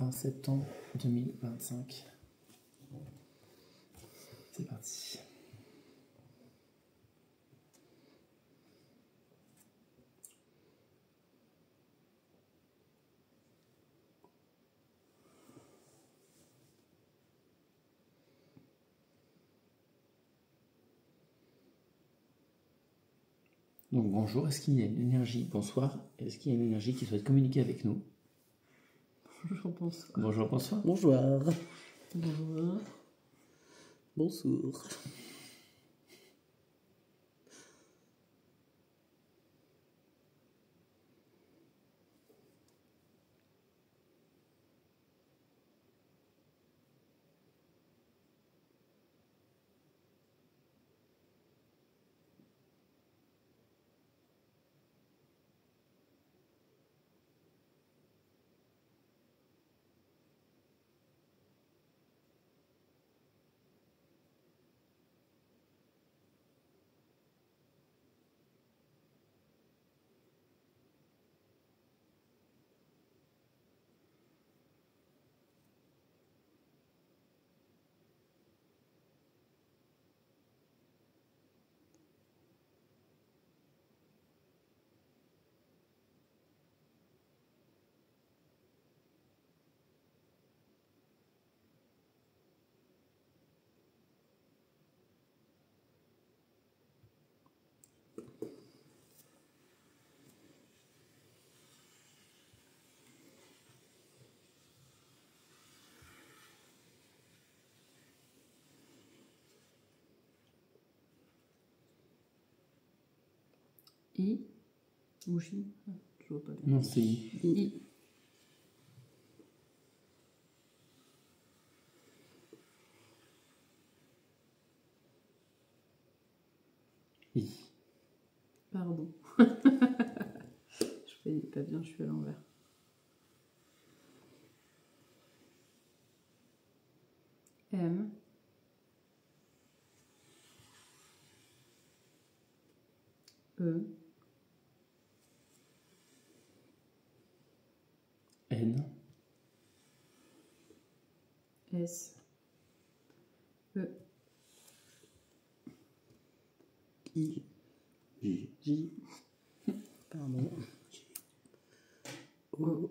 20 septembre 2025. C'est parti. Donc bonjour, est-ce qu'il y a une énergie, bonsoir, est-ce qu'il y a une énergie qui souhaite communiquer avec nous? Bonjour, bonsoir. Bonjour, bonsoir. Bonjour. Bonjour. Bonsoir. I ou J? Je vois pas bien. Non, c'est I. I. I. Pardon. Je fais pas bien, je suis à l'envers. M. E. N. S. E. I. J. J. Pardon. O.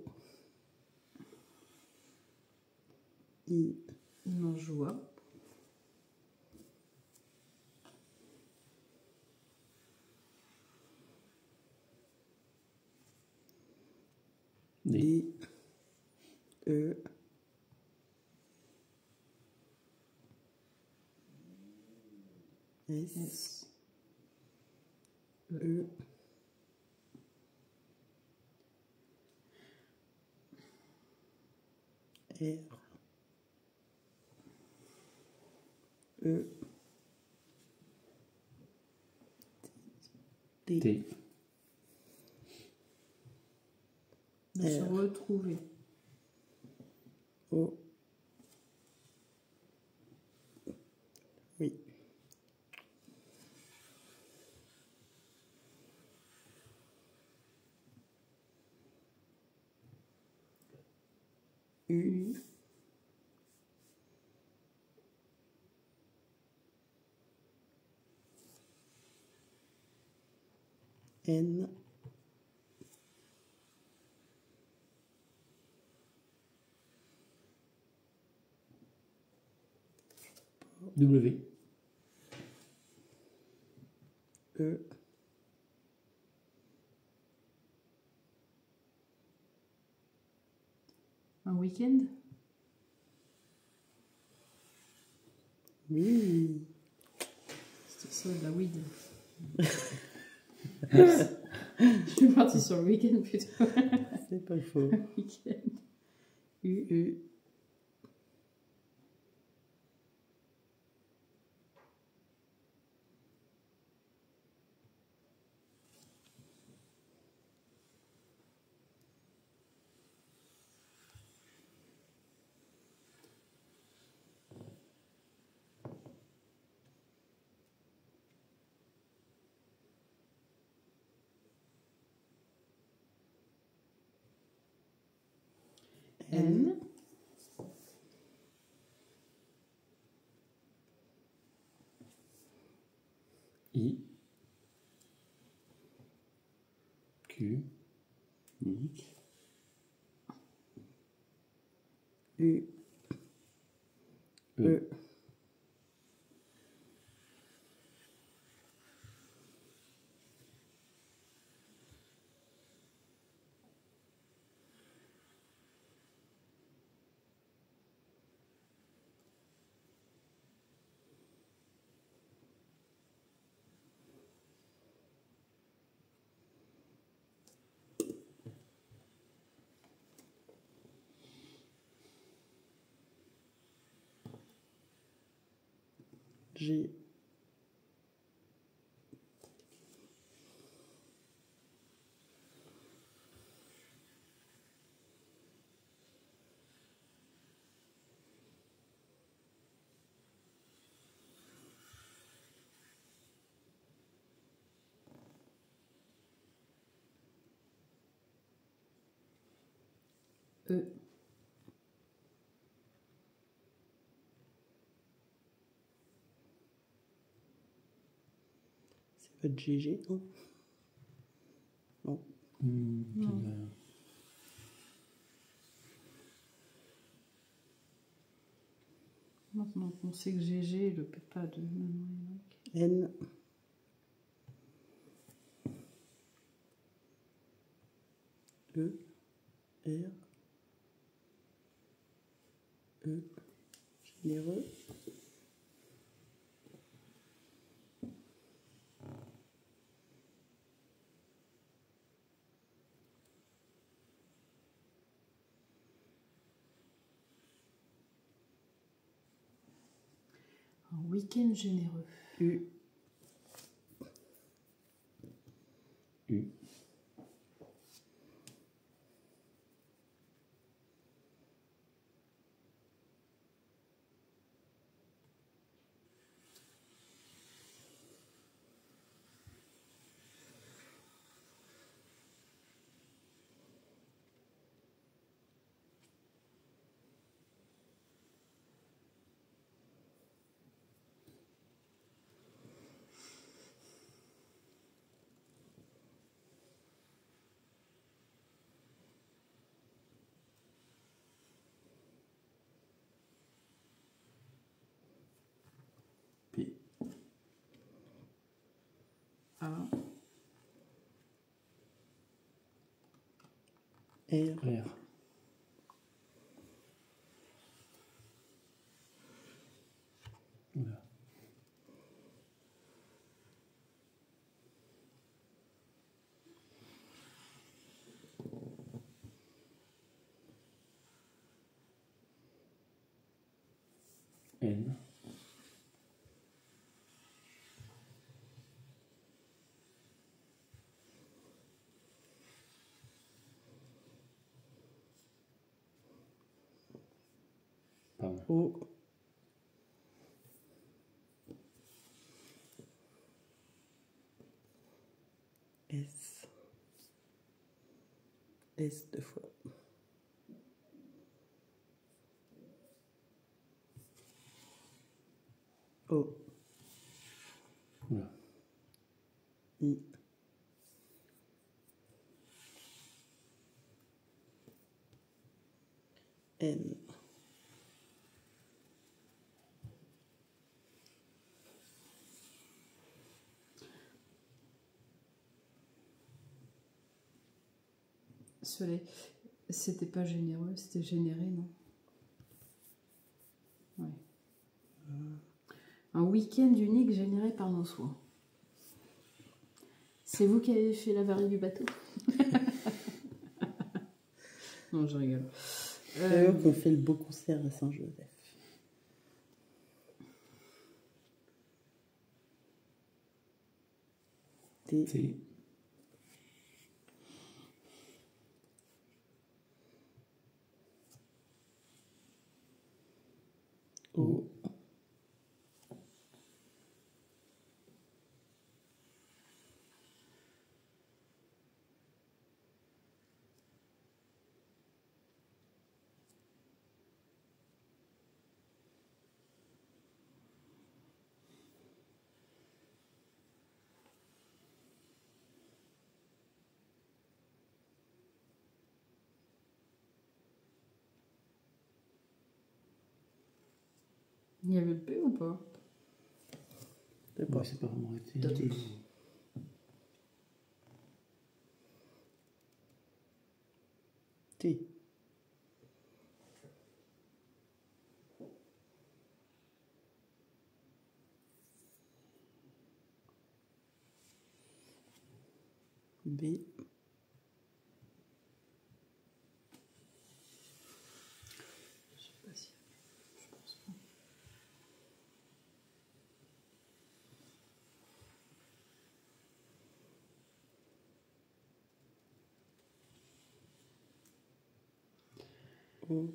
I. Non, joie. D. D. E. S. S. E. R. E. T. T. De se R. retrouver. O. Oui. U. N. W. E. Un week-end? Oui. C'était ça, de la weed. Je suis partie sur le week-end plutôt. C'est pas faux. Week-end. U. U. N. I, Q, Unique. U, E, E, G, E, c'est pas GG, non? Non. ça me dit rien. maintenant qu'on sait que GG ne peut pas de mémoire. N, E, R, E, généreux. Un week-end généreux. U, U, P, A, R, R, voilà. N, pardon. O, S, S deux fois. O, Voilà. I, N, soleil. C'était pas généreux, c'était généré, non? Ouais. Un week-end unique généré par nos soins. C'est vous qui avez fait l'avarie du bateau? Non, je rigole. C'est eux qu'on fait le beau concert à Saint-Joseph. T, T, O, Il y avait le P ou pas? Je sais pas. Ouais, c'est pas vraiment été. D'autres. T. B. Je sais pas si. Je pense pas. O.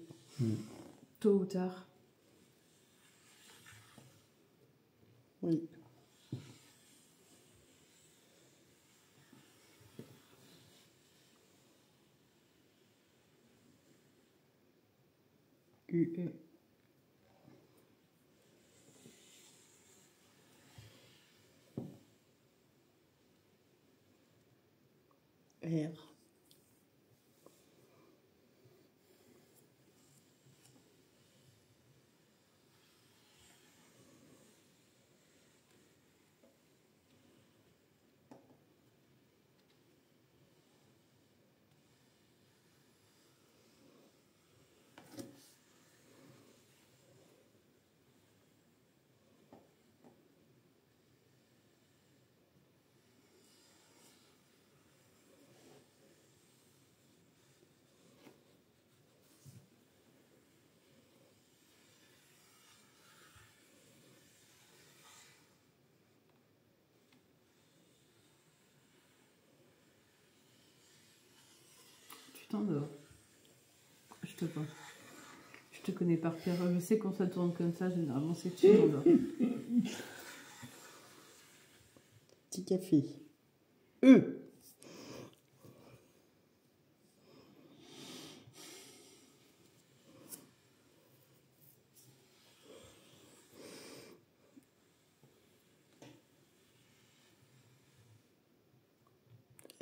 Tôt ou tard. Oui. U. U. R. Tu t'endors. Je te connais par cœur. Je sais qu'on se tourne comme ça, généralement, c'est que tu t'endors. Petit café. E.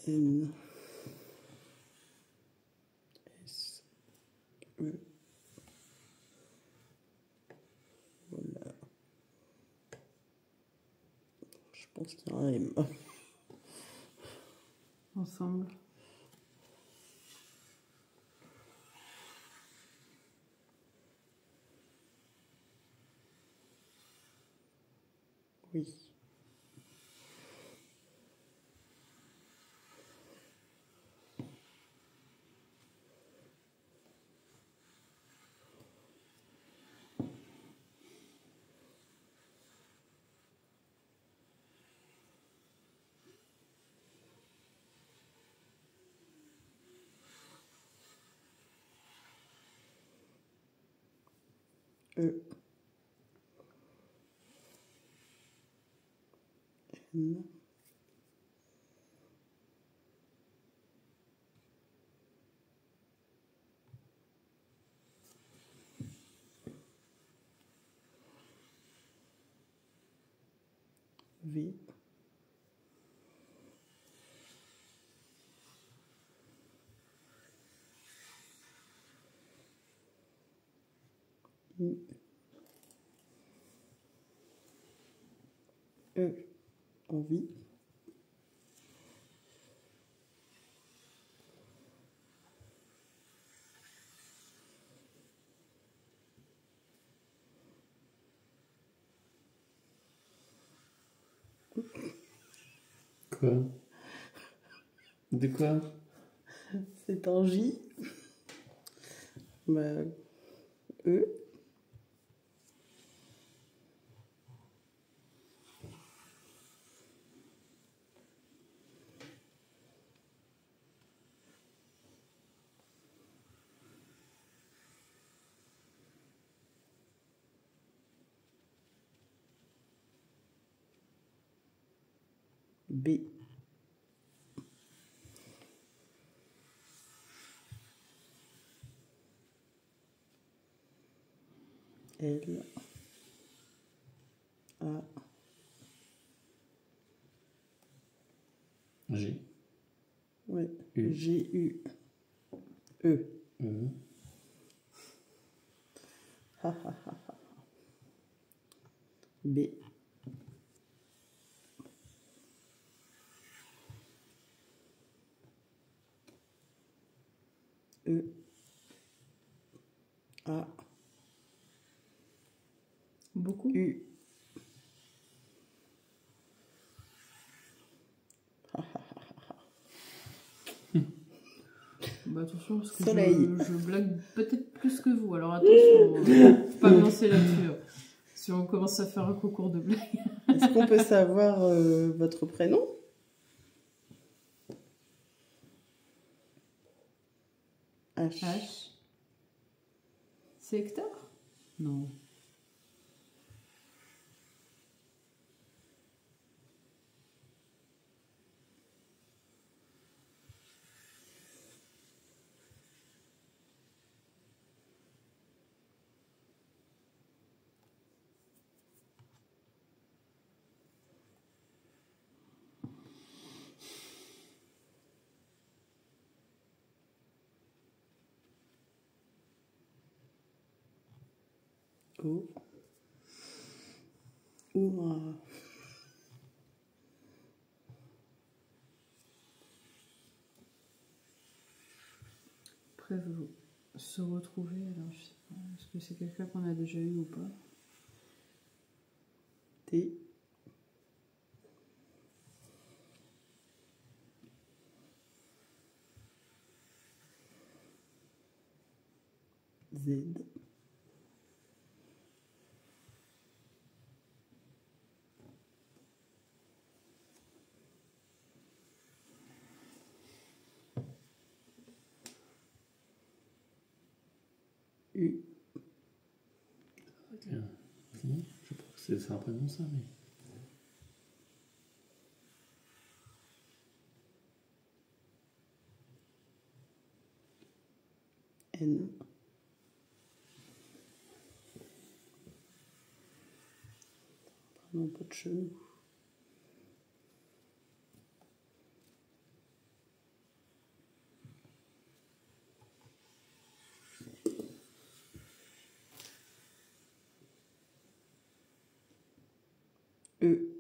N. S. E. Voilà. Je pense qu'il y a un M. Ensemble. Oui. E. N. V. I. E. Envie. Quoi? De quoi? C'est un J. Bah, E. B. L. A. G. Ouais. U. G. U. E. E. Ha ha ha. B, E, A, Beaucoup. U. Bah attention, parce que Soleil. je blague peut-être plus que vous. Alors attention, faut pas me lancer là-dessus. Si on commence à faire un concours de blagues. Est-ce qu'on peut savoir votre prénom? H. H. C'est Hector? Non. O. Ouah. Après, vous se retrouver, alors je sais pas, est-ce que c'est quelqu'un qu'on a déjà eu ou pas? T. Z. U. Tiens, si, je pense que c'est un prénom ça, mais. N. Pardon, pas de chelou. E.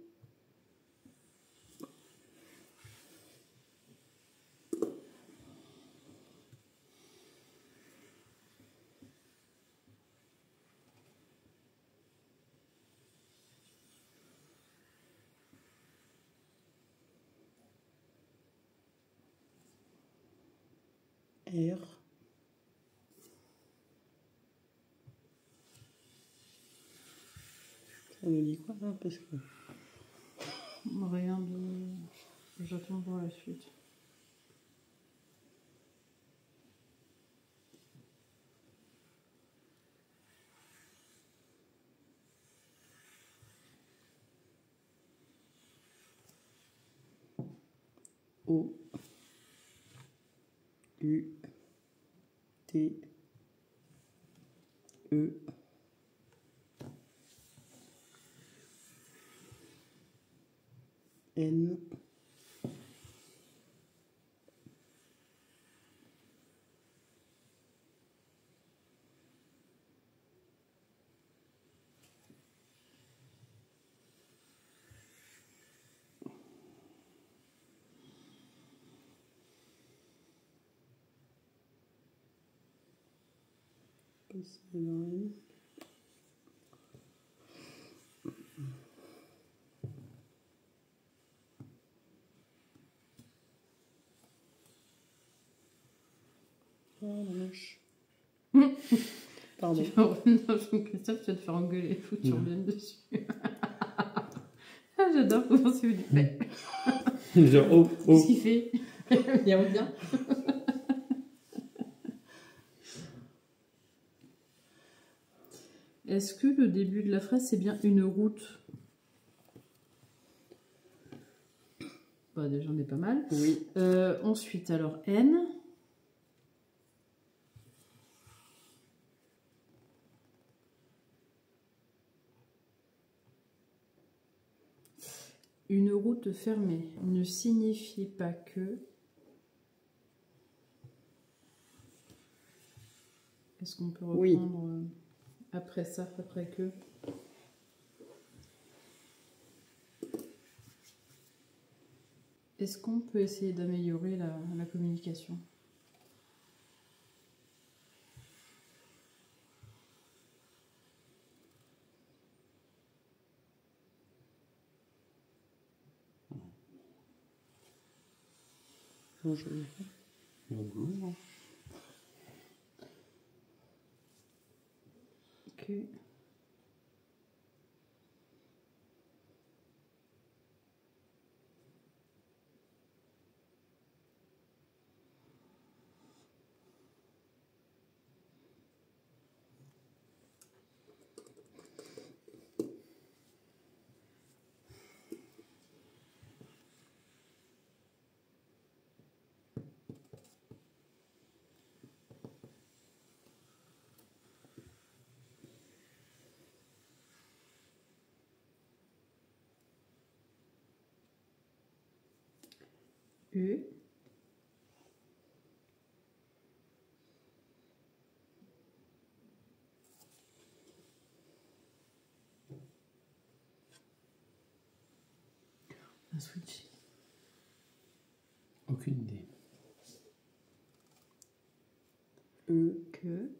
R. Ça nous dit quoi là? Parce que Rien de... J'attends voir la suite. O. U. T. E. N. Poseidon. Oh la vache. Pardon. Tu vas revenir dans Jean-Christophe, tu vas te faire engueuler, faut que tu reviennes dessus. Ah, j'adore comment c'est vous dites. Mais Genre, oh, qu'est-ce oh. qu'il fait? Viens, reviens. Est-ce que le début de la phrase c'est bien une route? Bah, déjà, on est pas mal. Oui. Ensuite, alors N. Une route fermée ne signifie pas que... Est-ce qu'on peut Oui. reprendre après ça, après que... Est-ce qu'on peut essayer d'améliorer la communication? Bonjour. Bonjour. Ok. U. Un switch. Aucune idée. Que.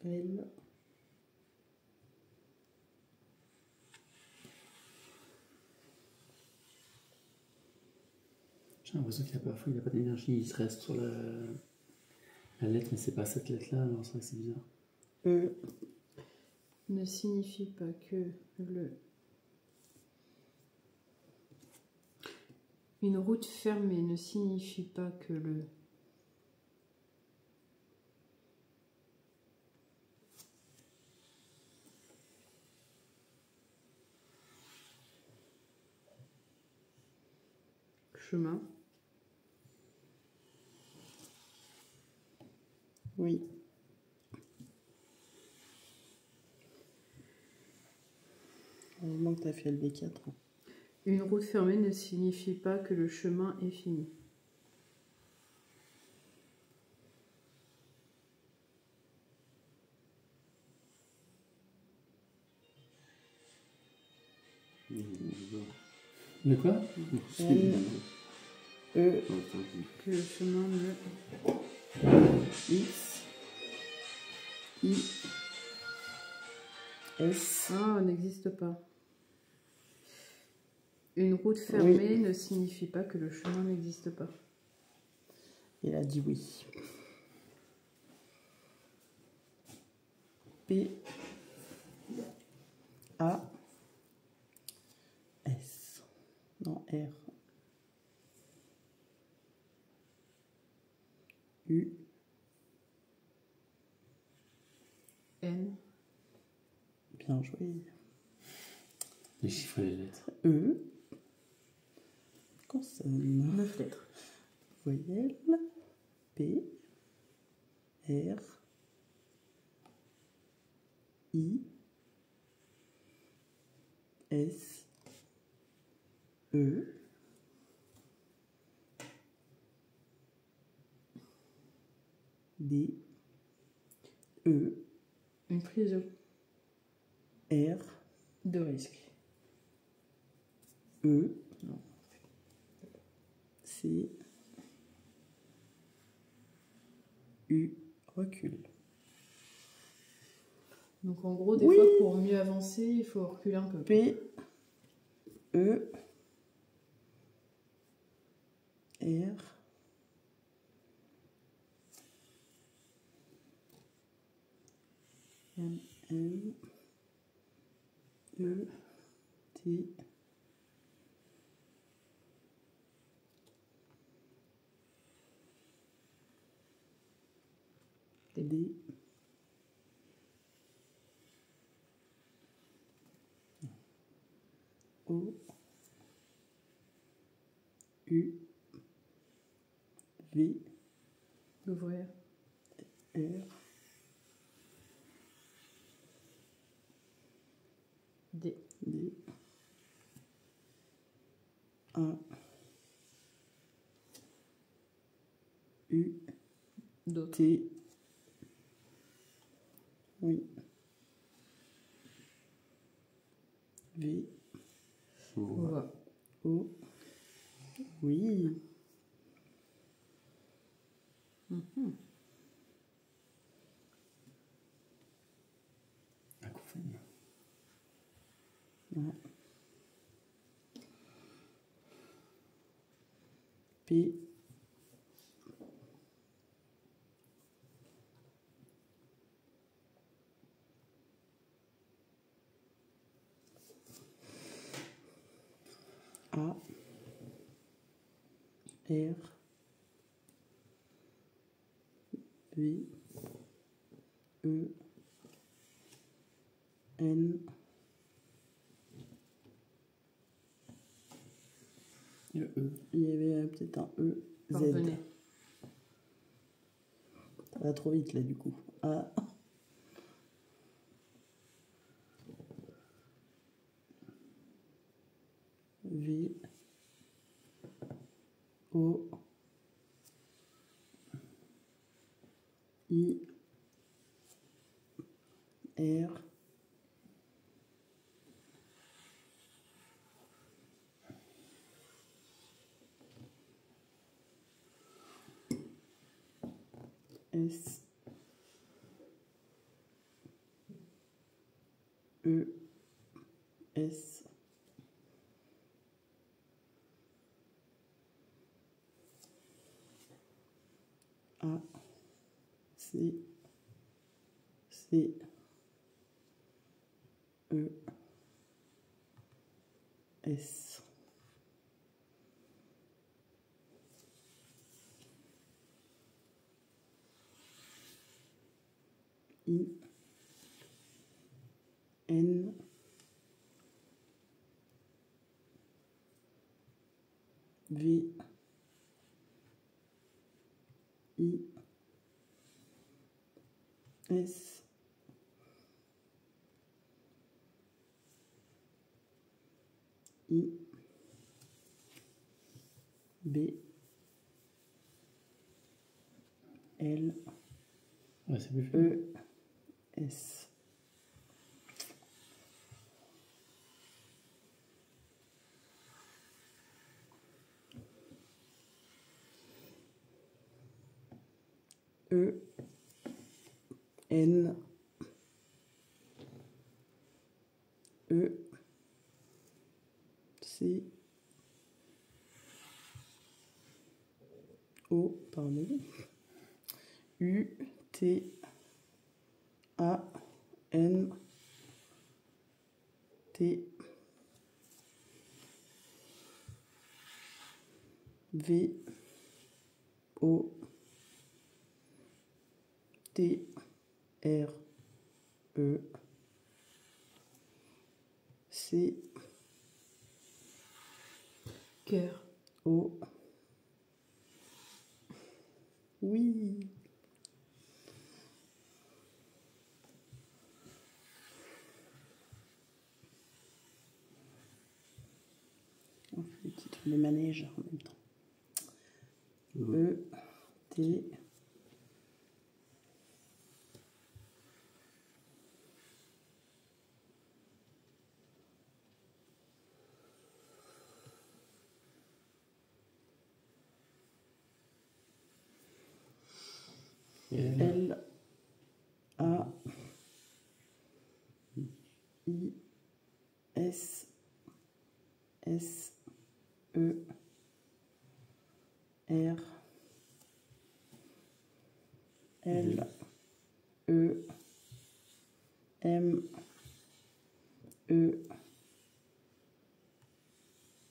L. J'ai l'impression qu'il n'y a pas d'énergie, il se reste sur la lettre, mais c'est pas cette lettre-là, alors c'est vrai que c'est bizarre. E. Ne signifie pas que le... Une route fermée ne signifie pas que le... Chemin. Oui. Heureusement que tu as fait le B4. Une route fermée ne signifie pas que le chemin est fini. De quoi? N. E. Que le chemin ne... X. I. S. Ah, n'existe pas. Une route fermée ne signifie pas que le chemin n'existe pas. Il a dit oui. P. A. S. Non, R. U. N. Bien joué. Les chiffres et les lettres. E. Consonne. 9 lettres. Voyelle. P. R. I. S. E. D. E. Une prise R. de risque. E. Non. C. U. Recul. Donc en gros, des Oui. fois, pour mieux avancer, il faut reculer un peu. P. E. R. M. N. E. T. D, O, U, V, L'ouvrir. R, D. D, A, U, D'autres. T, oui, V, Voix. O, oui, Acouphène. ouais. P, A, R, V, E, N, Le E. il y avait peut-être un E, Z. Pardonnez. Ça va trop vite là du coup. A, V, O, I, R, S, E, S, A, C, C, E, S, I, N, V, I, S, I, B, L, Ouais, c'est plus fluide. E, S. E, N, E, C, O, pardon, U, T, A, N, T, V, O, T, R, E, C, Cœur. O, oui. On fait le titre de manège en même temps. E, T, L, A, I, S, S, E, R, L, E, M, E,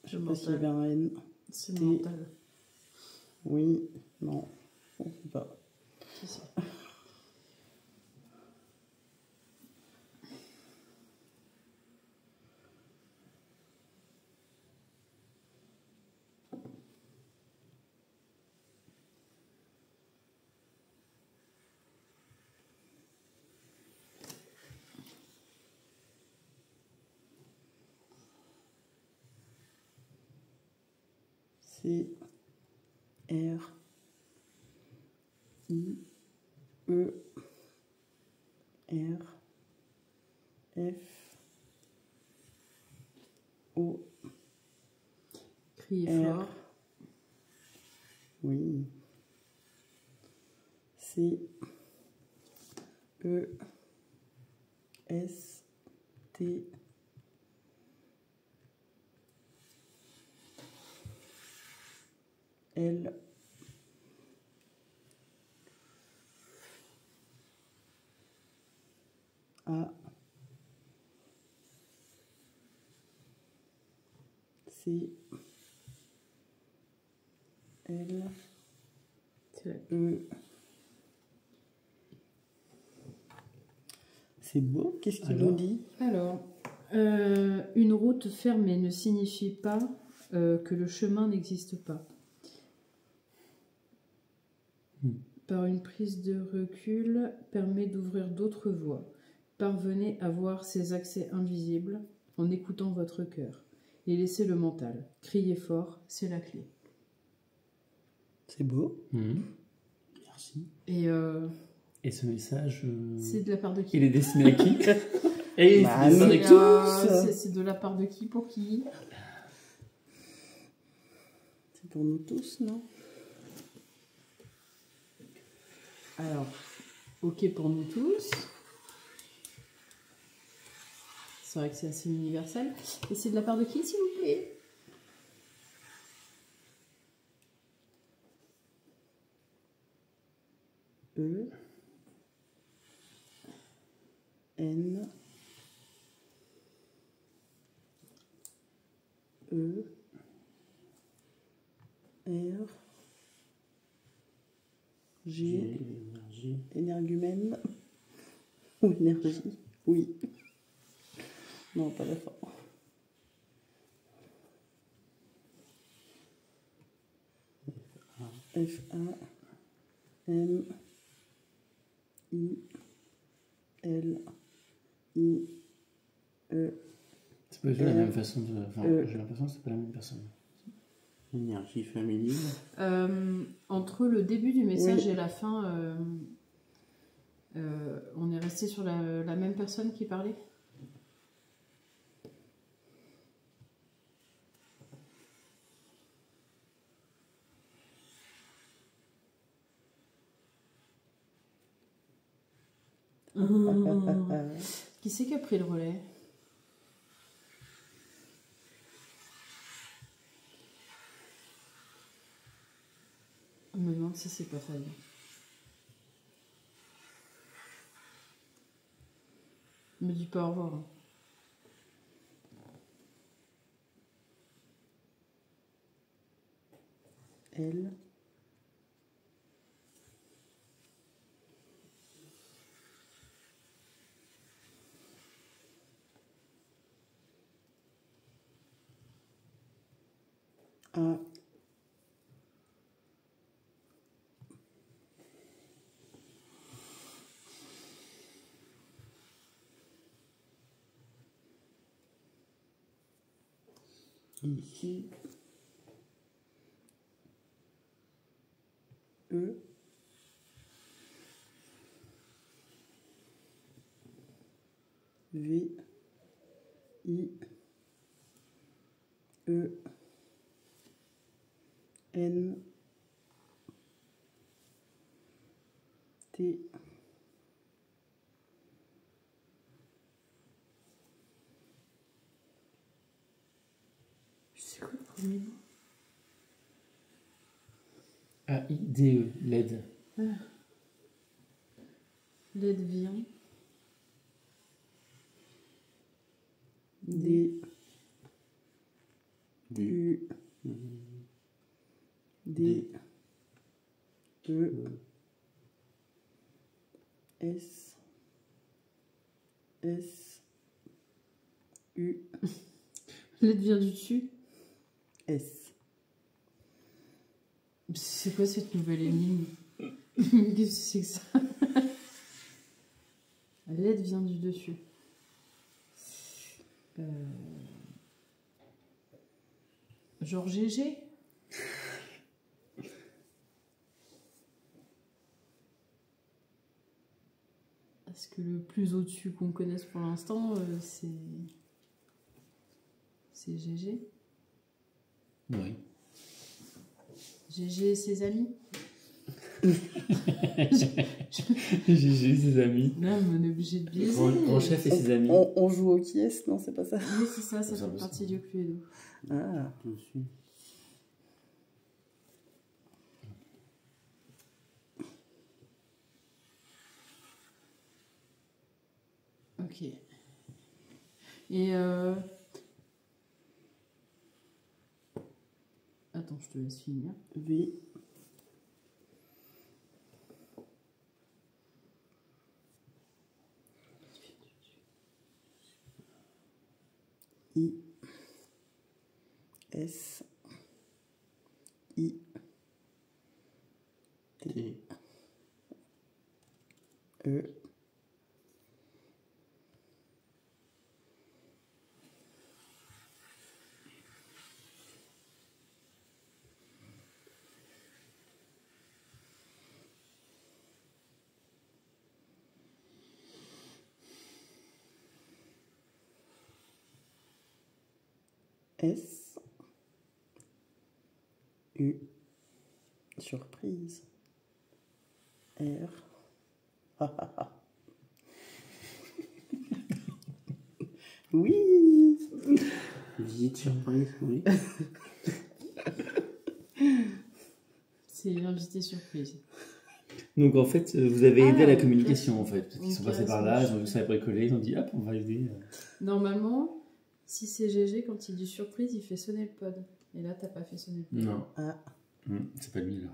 je sais pas s'il y avait un N. C'est T. mental. Oui, non, on ne sait pas. Si, si. C, R, I, E, R, F, O, Criez R. fort. Oui. C, E, S, T, L, A, C, L, C'est la- E. C'est beau, qu'est-ce qu'il Alors nous dit? Alors, une route fermée ne signifie pas que le chemin n'existe pas. Par une prise de recul, permet d'ouvrir d'autres voies. Parvenez à voir ces accès invisibles en écoutant votre cœur. Et laissez le mental. Criez fort, c'est la clé. C'est beau. Merci. Et Et ce message, c'est de la part de qui? il est destiné à qui? Et Bah, c'est nous destiné à tous. C'est de la part de qui pour qui? C'est pour nous tous, non? Alors, ok pour nous tous. C'est vrai que c'est assez universel. Et c'est de la part de qui, s'il vous plaît? E, N, E, R, G, énergie. énergumène ou énergie, oui. Non, pas la fin. F, A, M, I, L, I, E, C'est pas du tout la même façon de. Enfin, j'ai l'impression que c'est pas la même personne. Énergie féminine. Entre le début du message Oui. et la fin, on est resté sur la même personne qui parlait? Qui c'est qui a pris le relais? Je me demande si c'est pas Fabien. Me dis pas au revoir. Hein. L, A, I, E, V, I, E, N, T, C'est quoi le premier mot? A-I-D-E, LED. L'aide vient. D, Du. U, D, E, S, S, U, L'aide vient du dessus. S. C'est quoi cette nouvelle énigme? Qu'est-ce que c'est que ça? L'aide vient du dessus. Genre GG? le plus au-dessus qu'on connaisse pour l'instant, c'est GG. Oui. GG et ses amis. J'ai ses amis. Là, on est obligé de biaiser. Grand chef et ses amis. On joue au qui est, non, c'est pas ça. Oui, c'est ça, ça Ça fait va, partie du Cluedo. Ah, Je suis. Ok. Et attends, je te laisse finir. oui. I. S. I. T. E. S. U. Surprise. R. Ah, ah, ah. Oui. Visite surprise, oui. C'est l'invité surprise. Donc en fait, vous avez aidé à la Ah, communication ok. en fait. Ils sont Ok, passés par ça là, marche. ils ont vu que ça avait bricolé, ils ont dit hop, on va aider. Normalement, si c'est GG, quand il dit surprise, il fait sonner le pod. Et là, t'as pas fait sonner le pod. Non. Ah. C'est pas lui là.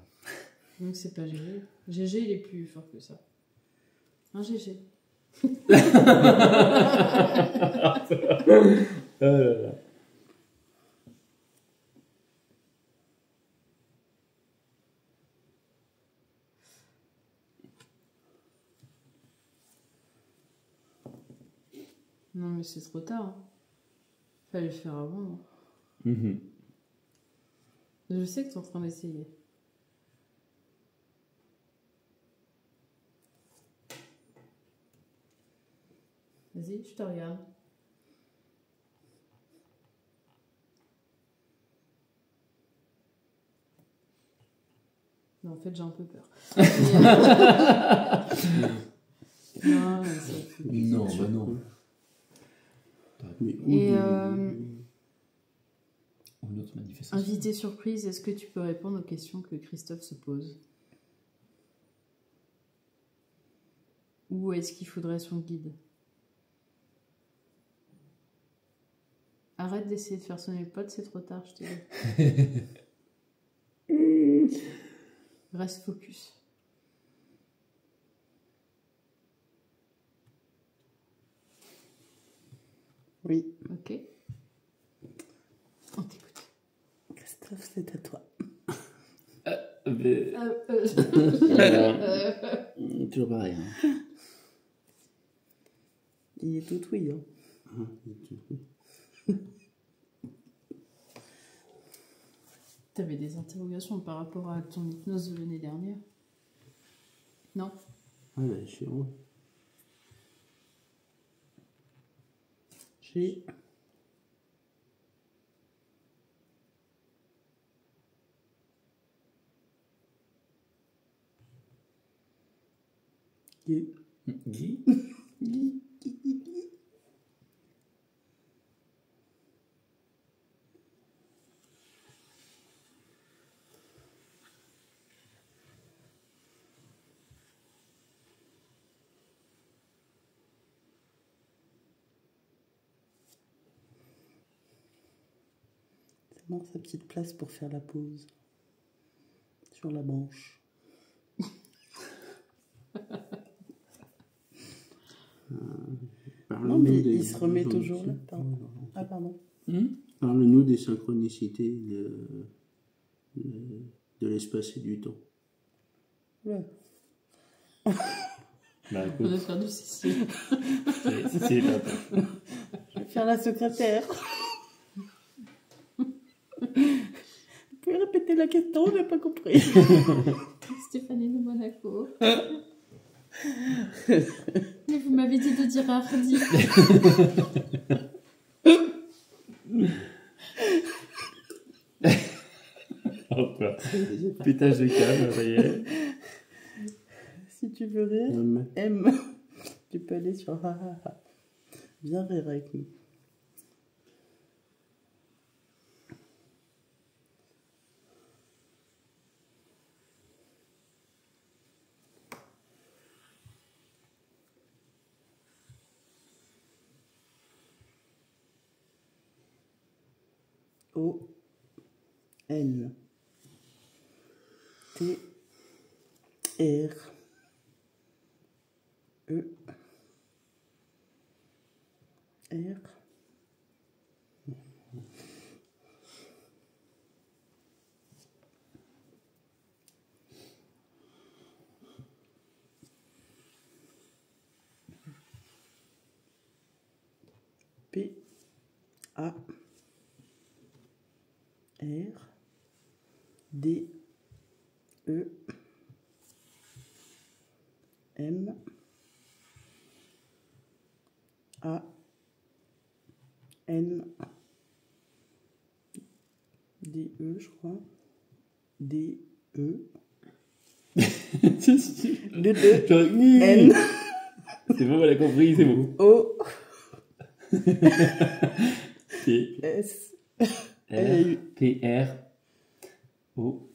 Donc c'est pas GG. GG, il est plus fort que ça. Un GG. Oh là là. Non, mais c'est trop tard. Hein. Fallait le faire avant. Hein. Mhm. Je sais que t'es en train d'essayer. Vas-y, je te regarde. Non, en fait, j'ai un peu peur. Non, c'est... Non, bah non. Mais où Et Une autre manifestation. invité surprise, est-ce que tu peux répondre aux questions que Christophe se pose? Ou est-ce qu'il faudrait son guide? Arrête d'essayer de faire sonner le pod, c'est trop tard, je te dis. Reste focus. Oui. Ok. On t'écoute. Christophe, c'est à toi. Mais- Toujours pareil. Hein. Il est tout oui. Hein. Ah, T'avais des interrogations par rapport à ton hypnose de l'année dernière? Non? ah ben, chez moi. J'ai. Guy C'est bon, sa petite place pour faire la pause. Sur la branche. Non, mais il se remet toujours là. Pardon. Ah, pardon. Parle-nous des synchronicités de l'espace et du temps. Ouais. Bah On écoute, a perdu Cécile. c'est papa. Je vais faire la secrétaire. Vous pouvez répéter la question, j'ai pas compris. Stéphanie de Monaco. Mais vous m'avez dit de dire hardi. Oh, quoi. Pétage de câble, ça y est. Si tu veux rire, M. M. Tu peux aller sur ha ha ha. Viens rire avec nous. O N T R E R P A R D E M A N D E, je crois. D E N C'est bon, elle a compris, c'est bon. O T S R P R O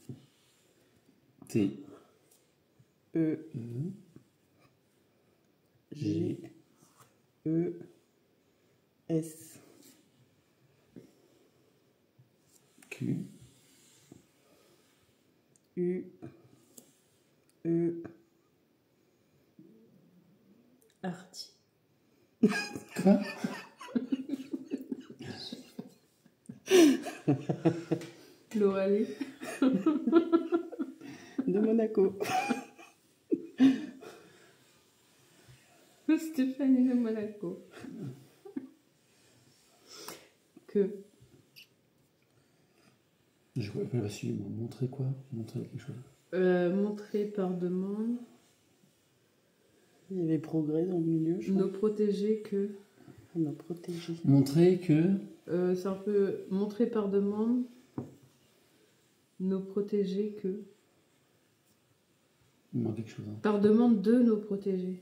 T E G E S Q U E Hardi. Quoi? L'Oralie. de Monaco. Stéphanie de Monaco. Que Je vois pas la suite. Montrer quoi? Montrer quelque chose. montrer par demande Il y avait progrès dans le milieu, je crois. nos protégés que. On a protégé. Montrer que. C'est un peu montrer par demande nos protégés que. Il manque quelque chose. Hein. Par demande de nos protégés.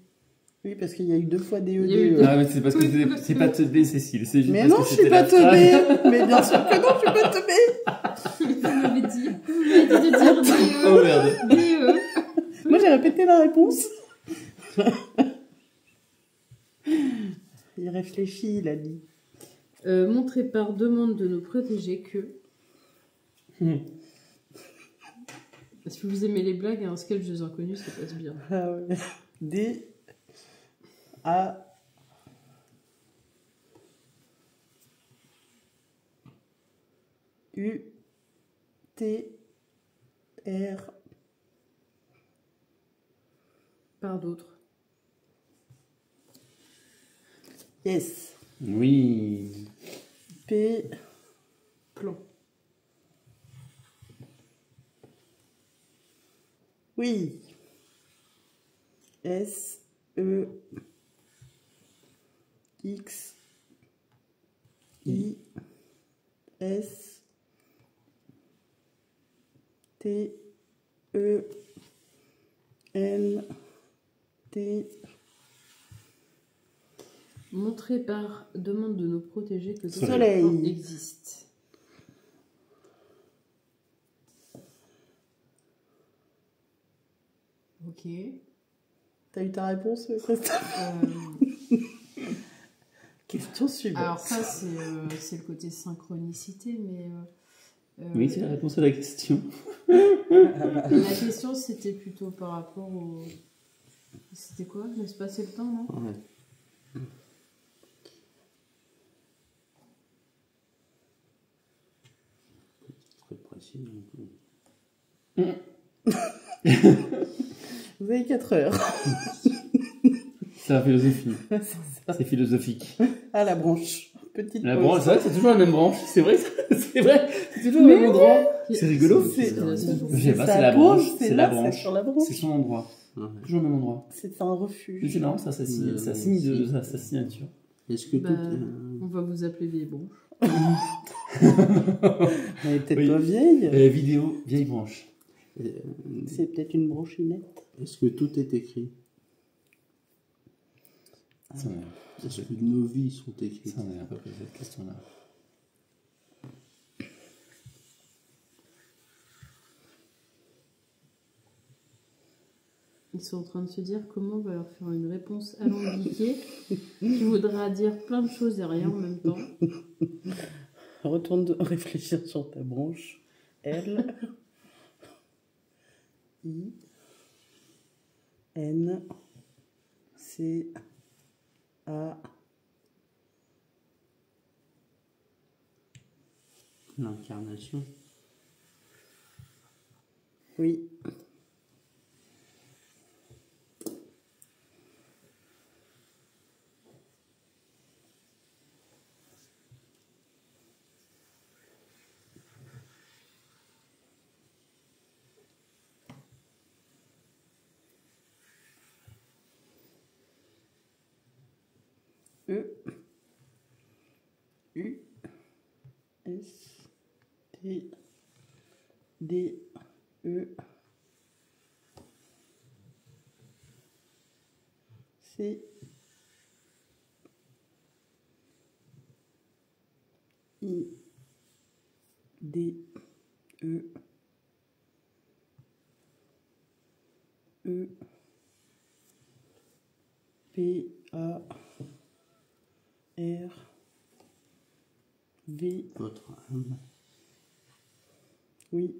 Oui, parce qu'il y a eu 2 fois des E, Il y a eu des E. deux- Ah, mais c'est parce que c'est pas teubé, Cécile. C'est juste Mais parce non, que je suis c'était pas la phrase. teubée. Mais bien sûr que non, je suis pas teubée. Vous m'avez dit de dire DE. Oh merde. DE. Moi, j'ai répété la réponse. Il réfléchit, il a dit. Montrer par demande de nos protégés que. Si vous aimez les blagues, un sketch des inconnus, ça passe bien. Ah ouais. D A U T R Par d'autres. S Oui. P Plan. oui S E X I S T E N T Montrer par demande de nos protégés que d'autres Soleil. formes existent. Ok. T'as eu ta réponse, Christophe? Question suivante. Alors ça, c'est le côté synchronicité, mais... Oui, c'est la réponse à la question. La question, c'était plutôt par rapport au... C'était quoi? L'espace et le temps, non? Ouais. Très précis. Vous avez 4 heures. C'est la philosophie. C'est ça. C'est philosophique. Ah, la branche. Petite La pause. branche, c'est vrai, c'est toujours la même branche. C'est vrai, c'est vrai. C'est toujours le même endroit. C'est rigolo. C'est C'est la Je sais pas, sa c'est la pause, branche. C'est la là, branche. C'est sur la branche. C'est son endroit. Ouais. Toujours au même endroit. C'est un Mais refuge. c'est marrant, ça signe, ça signe de sa signature. Est-ce que Bah, on va vous appeler vieille branche. Elle est peut-être Oui. pas vieille. Vidéo, vieille branche. C'est peut-être une bronchinette. est-ce que tout est écrit? Ça, on a- Est-ce que nos vies sont écrites? ça, on a un peu posé cette question-là. Ils sont en train de se dire comment on va leur faire une réponse alambiquée qui voudra dire plein de choses et rien en même temps. Retourne réfléchir sur ta branche. L. I. N. C. A. L'incarnation. Oui. E. U. S. T. D. E. C. I. D. E. E. P. A. R. V. Votre âme. Oui.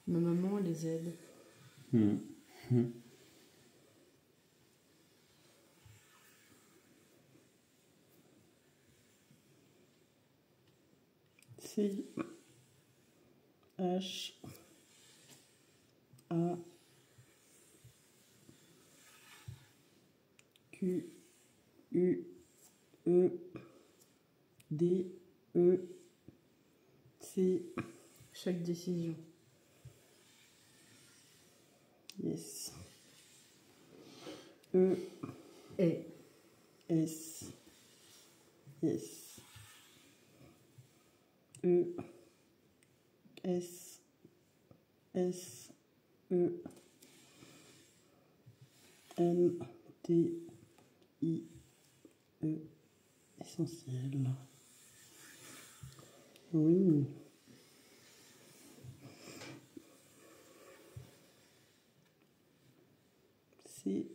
Ma maman les aide. C. H. A. Q. U. E. D. E. C. Chaque décision. Yes. E. Et S. Yes. E. S. S. E. N. T. I. E. Essentiel. Oui. C.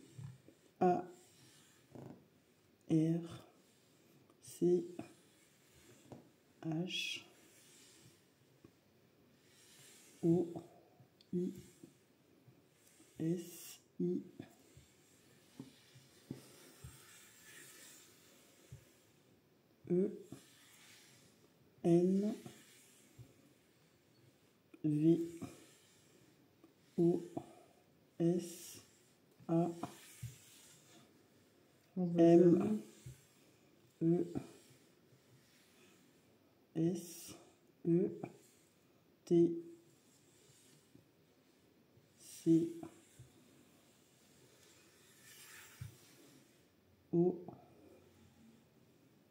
A. R. C. H. O. I. S. I. E. N. V. O. S. A. on vous M. aime. E. S. E. T. C. O.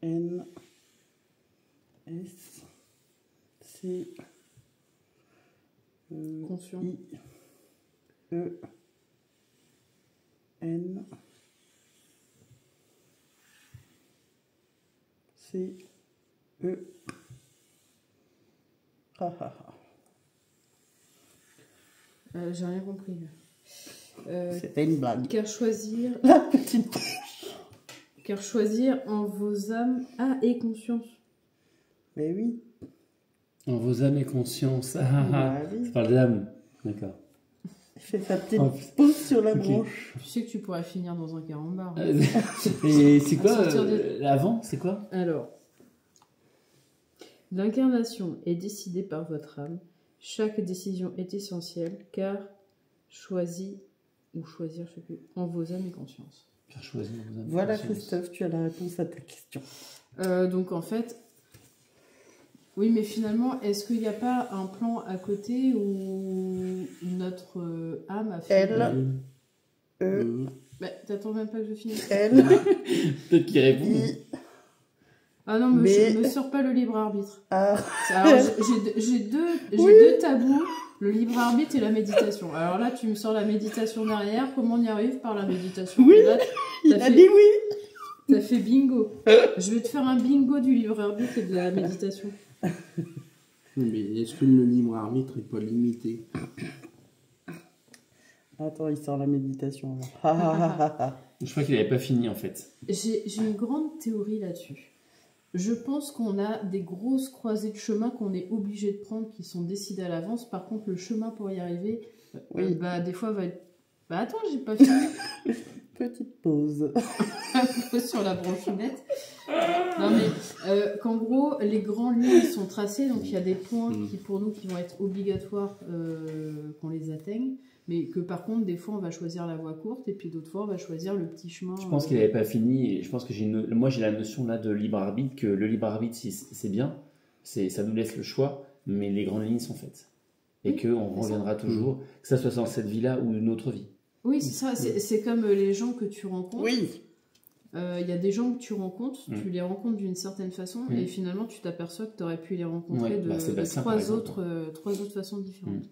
N. S. C. Conscient. I. E. N. C. E. Ha ha ha. J'ai rien compris. C'était une blague. Car choisir, La petite. car choisir en vos âmes et conscience. Mais oui. En vos âmes et conscience. Ah, Bah oui. ça parle d'âme. D'accord. Il fait sa petite Oh, pause sur la ok. branche. Tu sais que tu pourrais finir dans un carambar. Et c'est quoi sortir de- l'avant? C'est quoi? Alors, l'incarnation est décidée par votre âme. Chaque décision est essentielle car choisie ou choisir, je sais plus, en vos âmes et conscience. Faire choisir vos âmes et Voilà conscience. Christophe, tu as la réponse à ta question. Donc en fait, oui, mais finalement, est-ce qu'il n'y a pas un plan à côté où notre âme a fait Elle. E, Bah, t'attends même pas que je finisse. L, Peut-être qu'il répond. I, Ah non, me sors pas le libre arbitre. A. Alors, j'ai deux tabous, le libre arbitre et la méditation. Alors là, tu me sors la méditation derrière. Comment on y arrive par la méditation? Oui, Et là, il a dit oui. t'as fait bingo. Je vais te faire un bingo du libre arbitre et de la méditation. Mais est-ce que le libre arbitre n'est pas limité? Attends, il sort la méditation. Là. Je crois qu'il n'avait pas fini en fait. J'ai une grande théorie là-dessus. Je pense qu'on a des grosses croisées de chemin qu'on est obligé de prendre, qui sont décidées à l'avance. Par contre, le chemin pour y arriver, Oui. bah, des fois va être... Bah attends, j'ai pas fini. Petite pause. Sur la bronchinette. Non mais qu'en gros, les grands lignes sont tracés, donc il y a des points qui pour nous qui vont être obligatoires qu'on les atteigne, mais que par contre des fois on va choisir la voie courte et puis d'autres fois on va choisir le petit chemin. Je pense qu'il n'avait pas fini et je pense que moi j'ai la notion là de libre arbitre, que le libre arbitre c'est bien, ça nous laisse le choix, mais les grandes lignes sont faites. Et Oui, qu'on reviendra toujours, que ça soit dans cette vie-là ou une autre vie. Oui, c'est ça, c'est comme les gens que tu rencontres. Oui. Il y a des gens que tu rencontres, tu les rencontres d'une certaine façon et finalement tu t'aperçois que tu aurais pu les rencontrer de Sébastien, trois autres façons différentes.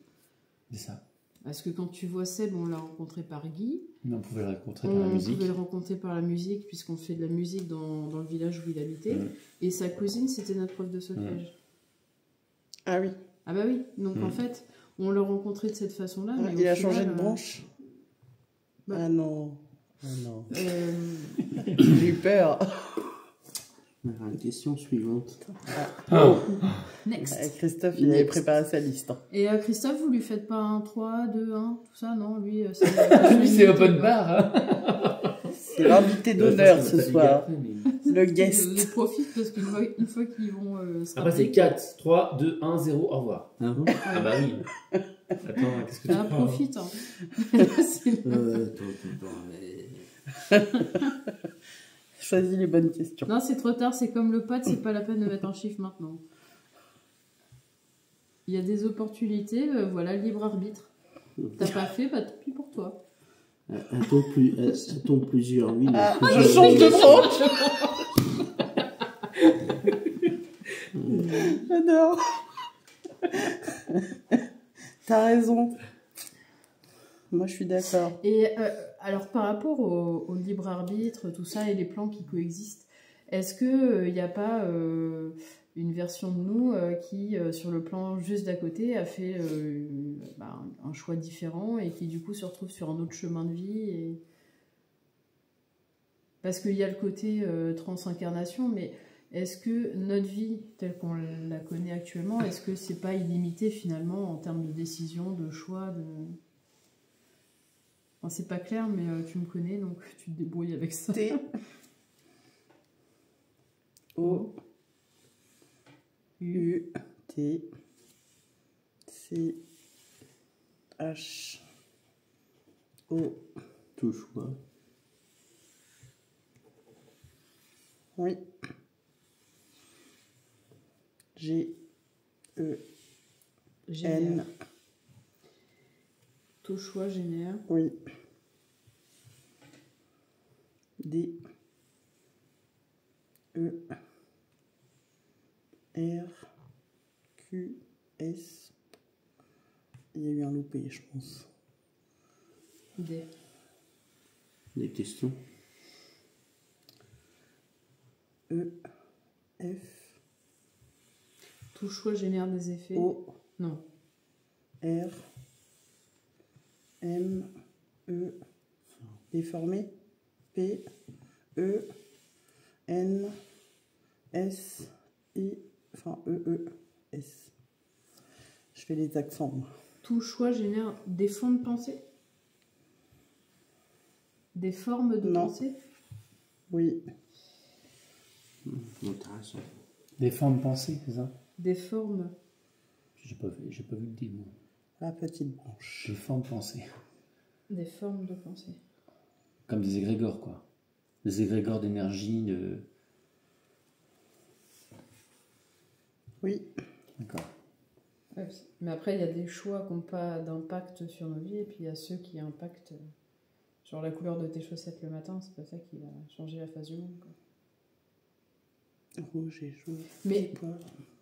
C'est ça. Parce que quand tu vois Seb, on l'a rencontré par Guy. Mais on pouvait le rencontrer par la On musique. pouvait le rencontrer par la musique, puisqu'on fait de la musique dans le village où il habitait. Et sa cousine, c'était notre prof de solfège. Ah oui. Ah bah oui. Donc en fait, on l'a rencontré de cette façon-là. Mais Il au a final, changé de branche. bah- Ah non. Ah non. J'ai eu peur. Question suivante. Next. Christophe, il avait préparé sa liste. Hein. Et Christophe, vous lui faites pas un 3, 2, 1, tout ça, non? Lui, Lui, c'est open bar. Hein. C'est l'invité d'honneur ce soir. Le guest. Je profite parce qu'une fois qu'ils vont se Après, c'est 4, 3, 2, 1, 0, au revoir. Ah bon? Ah bah oui. Attends, qu'est-ce que tu crois? profite. Hein. Choisis les bonnes questions. Non, c'est trop tard, c'est comme le pote, c'est pas la peine de mettre un chiffre maintenant. Il y a des opportunités, voilà, libre arbitre. T'as pas fait, bah tant pis pour toi. A-t-on plusieurs vies? Je change de branche. J'adore. T'as raison. Moi, je suis d'accord. Et alors, par rapport au libre arbitre, tout ça, et les plans qui coexistent, est-ce qu'il n'y a pas une version de nous qui, sur le plan juste d'à côté, a fait un choix différent et qui, du coup, se retrouve sur un autre chemin de vie Parce qu'il y a le côté transincarnation, mais est-ce que notre vie, telle qu'on la connaît actuellement, est-ce que c'est pas illimité, finalement, en termes de décision, de choix, Enfin, c'est pas clair, mais tu me connais, donc tu te débrouilles avec ça. T. O. U. T. C. H. O. Tout choix. Oui. G. E. Génère. N. Tout choix génère. Oui. D. E. R. Q. S. Il y a eu un loupé, je pense. D. Des questions? E. F. Tout choix génère des effets. O. Non. R. M. E. Déformé. P. E. N. S. I. Enfin, E. E. S. Je fais les accents. Moi. Tout choix génère des fonds de pensée. Des formes de Non. pensée. Oui. Intéressant. Des formes de pensée, c'est ça? Des formes. J'ai pas vu le dire. Moi. La petite branche. Des formes de pensée. Des formes de pensée. Comme des égrégores, quoi. Des égrégores d'énergie, de... Oui. D'accord. Ouais, mais après, il y a des choix qui n'ont pas d'impact sur nos vies, et puis il y a ceux qui impactent Genre la couleur de tes chaussettes le matin, c'est pas ça qui va changer la face du monde, quoi. Rouge et jaune. Mais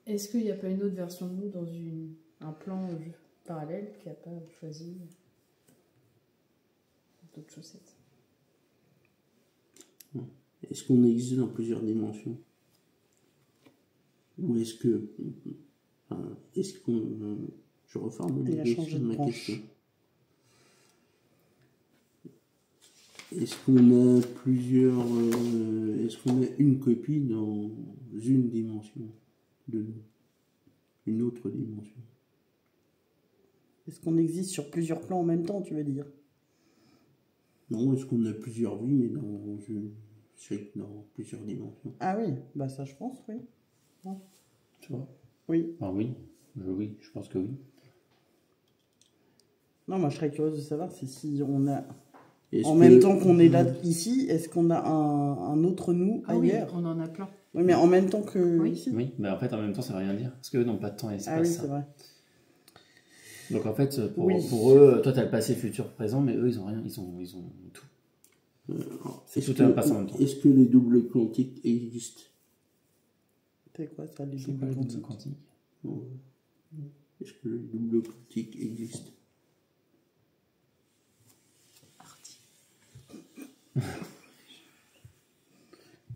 est-ce qu'il n'y a pas une autre version de nous dans un plan parallèle qui n'a pas choisi d'autres chaussettes? Est-ce qu'on existe dans plusieurs dimensions? Ou est-ce que... enfin, est-ce qu'on... Je reformule Il a changé de ma branche. question. Est-ce qu'on a plusieurs... est-ce qu'on a une copie dans une dimension de nous? Une autre dimension? Est-ce qu'on existe sur plusieurs plans en même temps, tu veux dire? Non, est-ce qu'on a plusieurs vies, mais dans plusieurs dimensions? Ah oui, bah ça je pense, oui. Tu vois? Oui. Ah oui, oui, je pense que oui. Non, moi je serais curieuse de savoir si on a... Est-ce En que- même temps qu'on est là ici, est-ce qu'on a un autre nous Ah oui, ailleurs? on en a plein. Oui, mais en même temps que Oui. ici. Oui, mais en fait, en même temps, ça veut rien dire. Parce qu'eux n'ont pas de temps et Ah oui, espace. c'est vrai. Donc en fait, Oui. pour eux, toi, tu as le passé, futur, présent, mais eux, ils ont rien. Ils ont tout. C'est Est-ce tout et un passé en même temps. Est-ce que les doubles quantiques existent? C'est quoi ça, les C'est doubles quoi le double quantiques? quantique? Non. Est-ce que les doubles quantiques existent?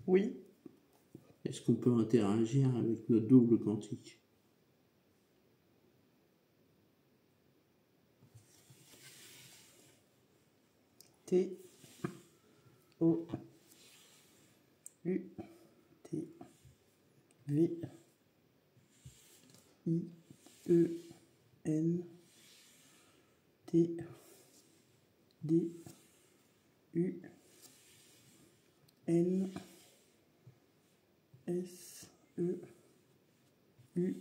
Oui. Est-ce qu'on peut interagir avec notre double quantique? T O U T V I E N T D U N S E U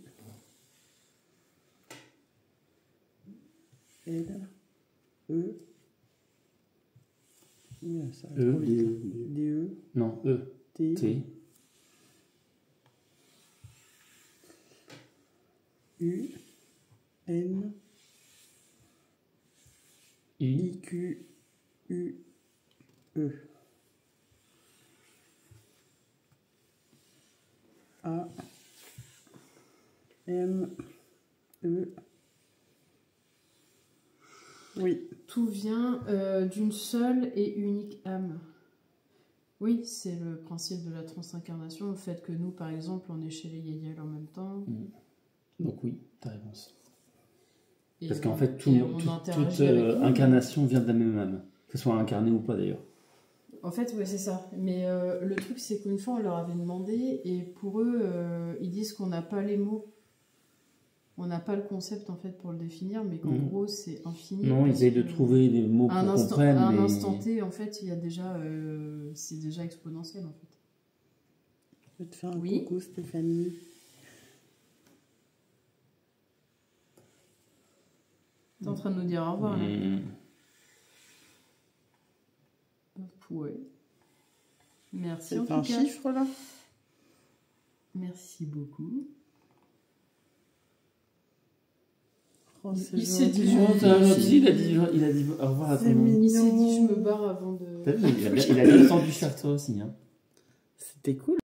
L E Ouais, ça va E, trop vite. D E Non, E, T T, U N I, I Q U E A M E. Oui, Tout vient d'une seule et unique âme. Oui, c'est le principe de la transincarnation, le fait que nous, par exemple, on est chez les Yéyel en même temps. donc oui, ta réponse. Et Parce qu'en on- fait, et on toute interagit avec nous. incarnation vient de la même âme. Que ce soit incarné ou pas d'ailleurs. En fait, ouais, c'est ça. Mais le truc, c'est qu'une fois, on leur avait demandé, et pour eux, ils disent qu'on n'a pas les mots. On n'a pas le concept, en fait, pour le définir, mais qu'en Mhm. gros, c'est infini. Non, ils parce essayent de que trouver des mots à pour un qu'on instant, comprenne. à un mais... instant T, en fait, il y a déjà, c'est déjà exponentiel, en fait. je vais te faire un Oui. coucou, Stéphanie. T'es en train de nous dire au revoir, là. Mm. Ouais. Merci, C'est en un tout cas. chiffre là? Merci beaucoup. Oh, c'est Il s'est joli. dit, Oh, t'as un petit, il a dit au revoir à tout C'est le monde. mignon. Il s'est dit, je me barre avant de... T'as vu, il a bien entendu faire toi aussi. Hein. C'était cool.